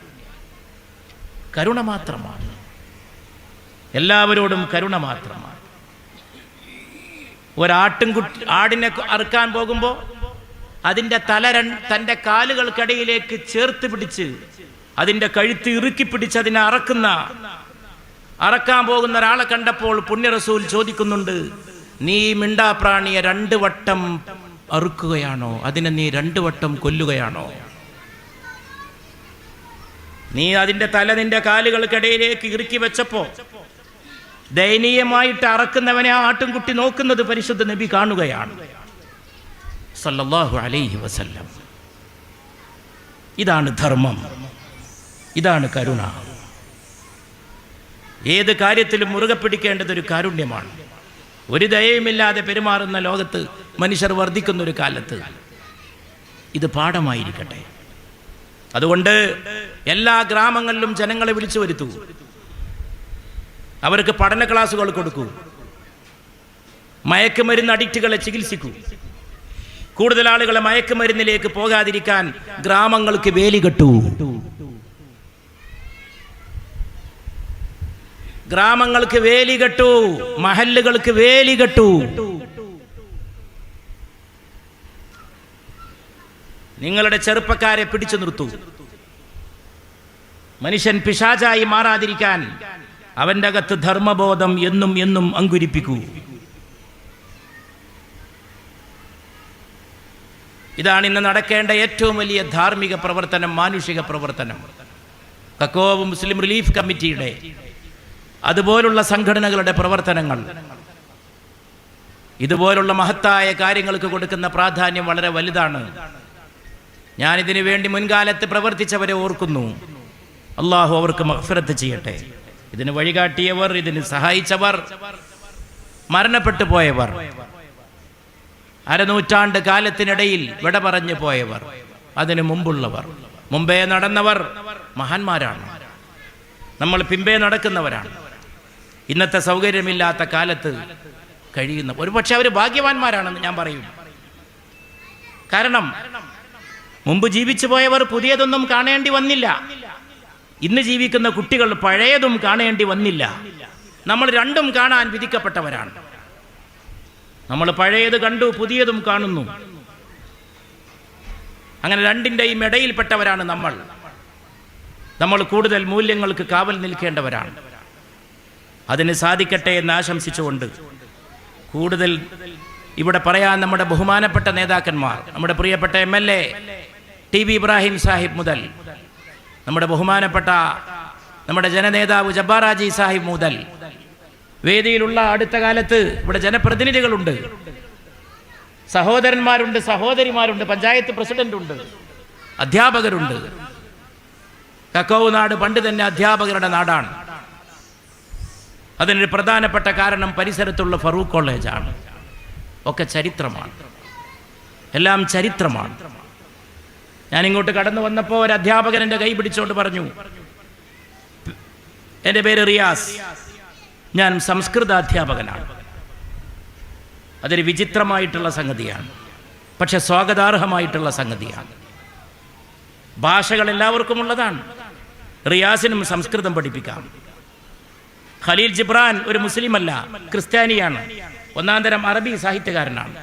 കരുണ മാത്രമാണ്. എല്ലാവരോടും കരുണ മാത്രമാണ്. ആടിനെ അറുക്കാൻ പോകുമ്പോൾ അതിൻ്റെ തല തൻ്റെ കാലുകൾക്കിടയിലേക്ക് ചേർത്ത് പിടിച്ച് അതിൻ്റെ കഴുത്ത് ഇറുക്കി പിടിച്ച് അതിനെ അറക്കാൻ പോകുന്ന ഒരാളെ കണ്ടപ്പോൾ പുണ്യ റസൂൽ ചോദിക്കുന്നുണ്ട്, നീ മിണ്ടാപ്രാണിയെ 2 വട്ടം അറുക്കുകയാണോ? അതിനെ നീ 2 വട്ടം കൊല്ലുകയാണോ? നീ അതിൻ്റെ തല നിന്റെ കാലുകൾക്കിടയിലേക്ക് ഇറുക്കി വെച്ചപ്പോ ദയനീയമായിട്ട് അറക്കുന്നവനെ ആ ആട്ടിൻകുട്ടി നോക്കുന്നത് പരിശുദ്ധ നബി കാണുകയാണ് സല്ലല്ലാഹു അലൈഹി വസല്ലം. ഇതാണ് ധർമ്മം, ഇതാണ് കരുണ. ഏത് കാര്യത്തിലും മുറുകെ പിടിക്കേണ്ടത് ഒരു കാരുണ്യമാണ്. ഒരു ദയയുമില്ലാതെ പെരുമാറുന്ന ലോകത്ത് മനുഷ്യർ വർദ്ധിക്കുന്ന ഒരു കാലത്ത് ഇത് പാഠമായിരിക്കട്ടെ. അതുകൊണ്ട് എല്ലാ ഗ്രാമങ്ങളിലും ജനങ്ങളെ വിളിച്ചു വരുത്തൂ, അവർക്ക് പഠന ക്ലാസുകൾ കൊടുക്കൂ, മയക്കുമരുന്ന് അഡിക്റ്റുകളെ ചികിത്സിക്കൂ. കൂടുതൽ ആളുകളെ മയക്കുമരുന്നിലേക്ക് പോകാതിരിക്കാൻ ഗ്രാമങ്ങൾക്ക് വേലി കെട്ടൂ. ഗ്രാമങ്ങൾക്ക് വേലി കെട്ടൂ, മഹല്ലുകൾക്ക് വേലി കെട്ടൂ. നിങ്ങളുടെ ചെറുപ്പക്കാരെ പിടിച്ചു നിർത്തൂ. മനുഷ്യൻ പിശാചായി മാറാതിരിക്കാൻ അവന്റെ അകത്ത് ധർമ്മബോധം എന്നും എന്നും അങ്കുരിപ്പിക്കൂ. ഇതാണ് ഇന്ന് നടക്കേണ്ട ഏറ്റവും വലിയ ധാർമ്മിക പ്രവർത്തനം, മാനുഷിക പ്രവർത്തനം. കക്കോവ് മുസ്ലിം റിലീഫ് കമ്മിറ്റിയുടെ അതുപോലുള്ള സംഘടനകളുടെ പ്രവർത്തനങ്ങൾ, ഇതുപോലുള്ള മഹത്തായ കാര്യങ്ങൾക്ക് കൊടുക്കുന്ന പ്രാധാന്യം വളരെ വലുതാണ്. ഞാനിതിനു വേണ്ടി മുൻകാലത്ത് പ്രവർത്തിച്ചവരെ ഓർക്കുന്നു. അള്ളാഹു അവർക്ക് മഗ്ഫിറത്ത് ചെയ്യട്ടെ. ഇതിന് വഴികാട്ടിയവർ, ഇതിന് സഹായിച്ചവർ, മരണപ്പെട്ടു പോയവർ, അരനൂറ്റാണ്ട് കാലത്തിനിടയിൽ വിട പറഞ്ഞു പോയവർ, അതിനു മുമ്പുള്ളവർ, മുമ്പേ നടന്നവർ മഹാന്മാരാണ്. നമ്മൾ പിമ്പേ നടക്കുന്നവരാണ്. ഇന്നത്തെ സൗകര്യമില്ലാത്ത കാലത്ത് കഴിയുന്ന ഒരുപക്ഷെ അവർ ഭാഗ്യവാന്മാരാണെന്ന് ഞാൻ പറയും. കാരണം മുമ്പ് ജീവിച്ചു പോയവർ പുതിയതൊന്നും കാണേണ്ടി വന്നില്ല. ഇന്ന് ജീവിക്കുന്ന കുട്ടികൾ പഴയതും കാണേണ്ടി വന്നില്ല. നമ്മൾ രണ്ടും കാണാൻ വിധിക്കപ്പെട്ടവരാണ്. നമ്മൾ പഴയത് കണ്ടു, പുതിയതും കാണുന്നു. അങ്ങനെ രണ്ടിൻ്റെയും ഇടയിൽപ്പെട്ടവരാണ് നമ്മൾ. നമ്മൾ കൂടുതൽ മൂല്യങ്ങൾക്ക് കാവൽ നിൽക്കേണ്ടവരാണ്. അതിന് സാധിക്കട്ടെ എന്ന് ആശംസിച്ചുകൊണ്ട് കൂടുതൽ ഇവിടെ പറയാൻ നമ്മുടെ ബഹുമാനപ്പെട്ട നേതാക്കന്മാർ, നമ്മുടെ പ്രിയപ്പെട്ട MLA TB ഇബ്രാഹിം സാഹിബ് മുതൽ നമ്മുടെ ബഹുമാനപ്പെട്ട നമ്മുടെ ജനനേതാവ് ജബ്ബാറാജി സാഹിബ് മുതൽ വേദിയിലുള്ള അടുത്ത കാലത്ത് ഇവിടെ ജനപ്രതിനിധികളുണ്ട്, സഹോദരന്മാരുണ്ട്, സഹോദരിമാരുണ്ട്, പഞ്ചായത്ത് പ്രസിഡന്റ് ഉണ്ട്. അധ്യാപകരുണ്ട്. കക്കോവ് നാട് പണ്ട് തന്നെ അധ്യാപകരുടെ നാടാണ്. അതിനൊരു പ്രധാനപ്പെട്ട കാരണം പരിസരത്തുള്ള ഫറൂഖ് കോളേജാണ്. ഒക്കെ ചരിത്രമാണ്, എല്ലാം ചരിത്രമാണ്. ഞാനിങ്ങോട്ട് കടന്നു വന്നപ്പോൾ ഒരു അധ്യാപകൻ എൻ്റെ കൈ പിടിച്ചുകൊണ്ട് പറഞ്ഞു, എൻ്റെ പേര് റിയാസ്, ഞാൻ സംസ്കൃത അധ്യാപകനാണ്. അതൊരു വിചിത്രമായിട്ടുള്ള സംഗതിയാണ്, പക്ഷെ സ്വാഗതാർഹമായിട്ടുള്ള സംഗതിയാണ്. ഭാഷകൾ എല്ലാവർക്കും ഉള്ളതാണ്. റിയാസിനും സംസ്കൃതം പഠിപ്പിക്കാം. ഖലീൽ ജിബ്രാൻ ഒരു മുസ്ലിം അല്ല, ക്രിസ്ത്യാനിയാണ്. ഒന്നാം തരം അറബി സാഹിത്യകാരനാണ്.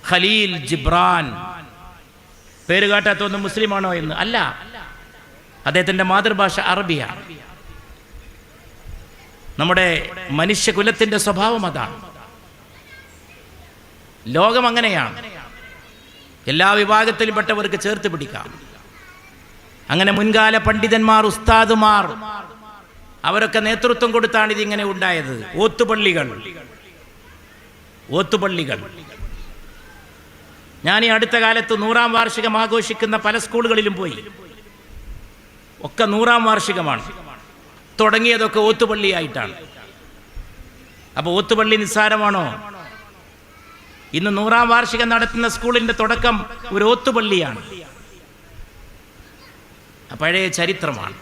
ഖലീൽ ജിബ്രാൻ പേര് കാട്ടാത്തൊന്നും മുസ്ലിമാണോ എന്ന് അല്ല, അദ്ദേഹത്തിൻ്റെ മാതൃഭാഷ അറബിയാണ്. നമ്മുടെ മനുഷ്യകുലത്തിൻ്റെ സ്വഭാവം അതാണ്. ലോകം അങ്ങനെയാണ്. എല്ലാ വിഭാഗത്തിൽപ്പെട്ടവർക്ക് ചേർത്ത് പിടിക്കാം. അങ്ങനെ മുൻകാല പണ്ഡിതന്മാർ, ഉസ്താദുമാർ, അവരൊക്കെ നേതൃത്വം കൊടുത്താണ് ഇതിങ്ങനെ ഉണ്ടായത്. ഓത്തുപള്ളികൾ. ഞാൻ ഈ അടുത്ത കാലത്ത് 100ാം വാർഷികം ആഘോഷിക്കുന്ന പല സ്കൂളുകളിലും പോയി. ഒക്കെ 100ാം വാർഷികമാണ്. തുടങ്ങിയതൊക്കെ ഓത്തുപള്ളിയായിട്ടാണ്. അപ്പോൾ ഓത്തുപള്ളി നിസ്സാരമാണോ? ഇന്ന് 100ാം വാർഷികം നടത്തുന്ന സ്കൂളിൻ്റെ തുടക്കം ഒരു ഓത്തുപള്ളിയാണ്. പഴയ ചരിത്രമാണ്.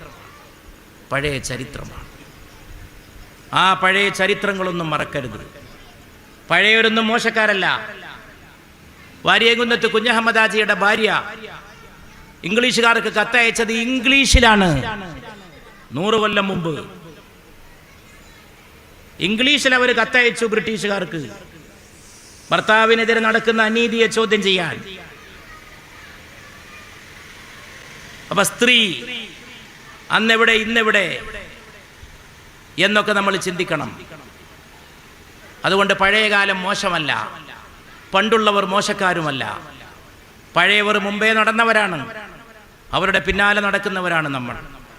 ആ പഴയ ചരിത്രങ്ങളൊന്നും മറക്കരുത്. പഴയവരൊന്നും മോശക്കാരല്ല. വാര്യകുന്നത്ത് കുഞ്ഞഹമ്മദാജിയുടെ ഭാര്യ ഇംഗ്ലീഷുകാർക്ക് കത്തയച്ചത് ഇംഗ്ലീഷിലാണ്. 100 കൊല്ലം മുമ്പ് ഇംഗ്ലീഷിൽ അവർ കത്തയച്ചു ബ്രിട്ടീഷുകാർക്ക്, ഭർത്താവിനെതിരെ നടക്കുന്ന അനീതിയെ ചോദ്യം ചെയ്യാൻ. അപ്പൊ സ്ത്രീ അന്നെവിടെ ഇന്നെവിടെ എന്നൊക്കെ നമ്മൾ ചിന്തിക്കണം. അതുകൊണ്ട് പഴയകാലം മോശമല്ല, പണ്ടുള്ളവർ മോശക്കാരുമല്ല. പഴയവർ മുമ്പേ നടന്നവരാണ്, അവരുടെ പിന്നാലെ നടക്കുന്നവരാണ് നമ്മൾ.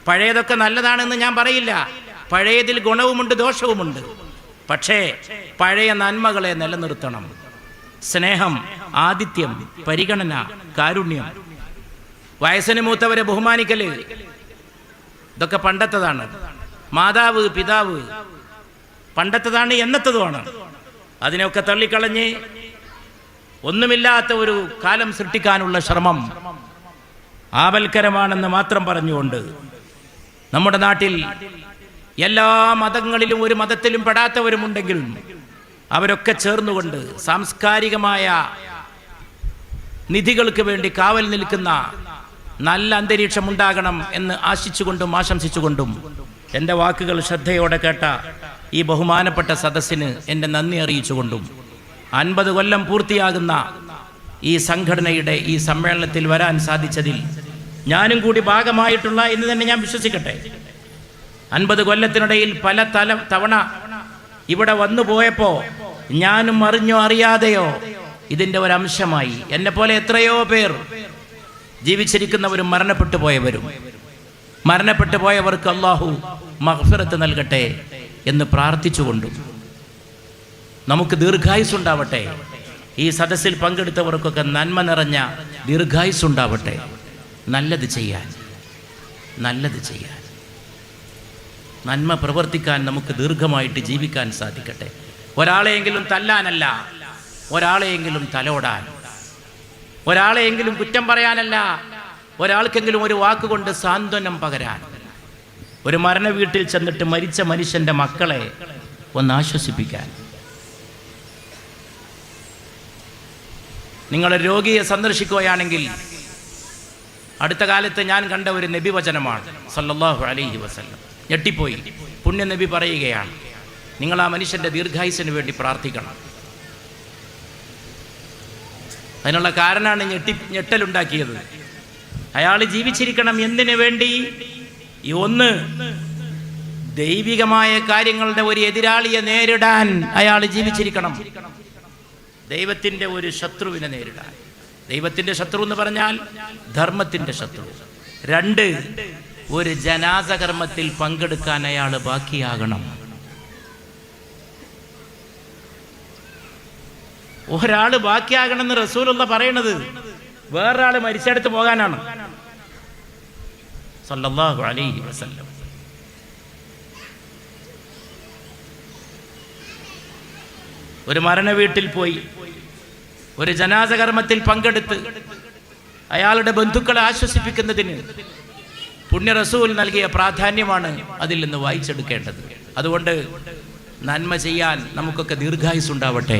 പഴയതൊക്കെ നല്ലതാണെന്ന് ഞാൻ പറയില്ല. പഴയതിൽ ഗുണവുമുണ്ട്, ദോഷവുമുണ്ട്. പക്ഷേ പഴയ നന്മകളെ നിലനിർത്തണം. സ്നേഹം, ആതിഥ്യം, പരിഗണന, കാരുണ്യം, വയസ്സിന് മൂത്തവരെ ബഹുമാനിക്കല്, ഇതൊക്കെ പണ്ടത്തതാണ്. മാതാവ്, പിതാവ് പണ്ടത്തതാണ്, എന്നത്തതുമാണ്. അതിനെയൊക്കെ തള്ളിക്കളഞ്ഞ് ഒന്നുമില്ലാത്ത ഒരു കാലം സൃഷ്ടിക്കാനുള്ള ശ്രമം ആപൽക്കരമാണെന്ന് മാത്രം പറഞ്ഞുകൊണ്ട്, നമ്മുടെ നാട്ടിൽ എല്ലാ മതങ്ങളിലും ഒരു മതത്തിലും പെടാത്തവരുമുണ്ടെങ്കിലും അവരൊക്കെ ചേർന്നുകൊണ്ട് സാംസ്കാരികമായ നിധികൾക്ക് വേണ്ടി കാവൽ നിൽക്കുന്ന നല്ല അന്തരീക്ഷം ഉണ്ടാകണം എന്ന് ആശിച്ചുകൊണ്ടും ആശംസിച്ചുകൊണ്ടും എൻ്റെ വാക്കുകൾ ശ്രദ്ധയോടെ കേട്ട ഈ ബഹുമാനപ്പെട്ട സദസ്സിന് എൻ്റെ നന്ദി അറിയിച്ചുകൊണ്ടും 50 കൊല്ലം പൂർത്തിയാകുന്ന ഈ സംഘടനയുടെ ഈ സമ്മേളനത്തിൽ വരാൻ സാധിച്ചതിൽ ഞാനും കൂടി ഭാഗമായിട്ടുള്ള എന്ന് തന്നെ ഞാൻ വിശ്വസിക്കട്ടെ. 50 കൊല്ലത്തിനിടയിൽ പല തവണ ഇവിടെ വന്നു പോയപ്പോൾ ഞാനും അറിഞ്ഞോ അറിയാതെയോ ഇതിൻ്റെ ഒരംശമായി. എന്നെ പോലെ എത്രയോ പേർ ജീവിച്ചിരിക്കുന്നവരും മരണപ്പെട്ടു പോയവർക്ക് അല്ലാഹു മഗ്ഫിറത്ത് നൽകട്ടെ എന്ന് പ്രാർത്ഥിച്ചുകൊണ്ടും നമുക്ക് ദീർഘായുസ്സുണ്ടാവട്ടെ. ഈ സദസ്സിൽ പങ്കെടുത്തവർക്കൊക്കെ നന്മ നിറഞ്ഞ ദീർഘായുസ്സുണ്ടാവട്ടെ. നല്ലത് ചെയ്യാൻ, നന്മ പ്രവർത്തിക്കാൻ നമുക്ക് ദീർഘമായിട്ട് ജീവിക്കാൻ സാധിക്കട്ടെ. ഒരാളെയെങ്കിലും തല്ലാനല്ല, ഒരാളെയെങ്കിലും തലോടാൻ, ഒരാളെയെങ്കിലും കുറ്റം പറയാനല്ല, ഒരാൾക്കെങ്കിലും ഒരു വാക്കുകൊണ്ട് സാന്ത്വനം പകരാൻ. ഒരു മരണ വീട്ടിൽ ചെന്നിട്ട് മരിച്ച മനുഷ്യൻ്റെ മക്കളെ ഒന്ന് ആശ്വസിപ്പിക്കാൻ. നിങ്ങൾ രോഗിയെ സന്ദർശിക്കുകയാണെങ്കിൽ അടുത്ത കാലത്ത് ഞാൻ കണ്ട ഒരു നബി വചനമാണ് സല്ലല്ലാഹു അലൈഹി വസല്ലം. ഞെട്ടിപ്പോയി. പുണ്യ നബി പറയുകയാണ്, നിങ്ങൾ ആ മനുഷ്യൻ്റെ ദീർഘായുസ്സിന് വേണ്ടി പ്രാർത്ഥിക്കണം. അതിനുള്ള കാരണമാണ് ഞെട്ടലുണ്ടാക്കിയത്. അയാൾ ജീവിച്ചിരിക്കണം. എന്തിനു വേണ്ടി? ഒന്ന്, ദൈവികമായ കാര്യങ്ങളുടെ ഒരു എതിരാളിയെ നേരിടാൻ അയാൾ ജീവിച്ചിരിക്കണം. ദൈവത്തിൻ്റെ ഒരു ശത്രുവിനെ നേരിടാൻ. ദൈവത്തിൻ്റെ ശത്രു എന്ന് പറഞ്ഞാൽ ധർമ്മത്തിൻ്റെ ശത്രു. 2, ഒരു ജനാസ കർമ്മത്തിൽ പങ്കെടുക്കാൻ അയാൾ ബാക്കിയാകണം. ഒരാൾ ബാക്കിയാകണമെന്ന് റസൂലുള്ള പറയണത്. വേറൊരാള് മരിച്ചെടുത്ത് പോകാനാണ്. സല്ലല്ലാഹു അലൈഹി വസല്ലം. ഒരു മരണ വീട്ടിൽ പോയി ഒരു ജനാസ കർമ്മത്തിൽ പങ്കെടുത്ത് അയാളുടെ ബന്ധുക്കളെ ആശ്വസിപ്പിക്കുന്നതിന് പുണ്യ റസൂൽ നൽകിയ പ്രാധാന്യമാണ് അതിൽ നിന്ന് വായിച്ചെടുക്കേണ്ടത്. അതുകൊണ്ട് നന്മ ചെയ്യാൻ നമുക്കൊക്കെ ദീർഘായുസ്സുണ്ടാവട്ടെ.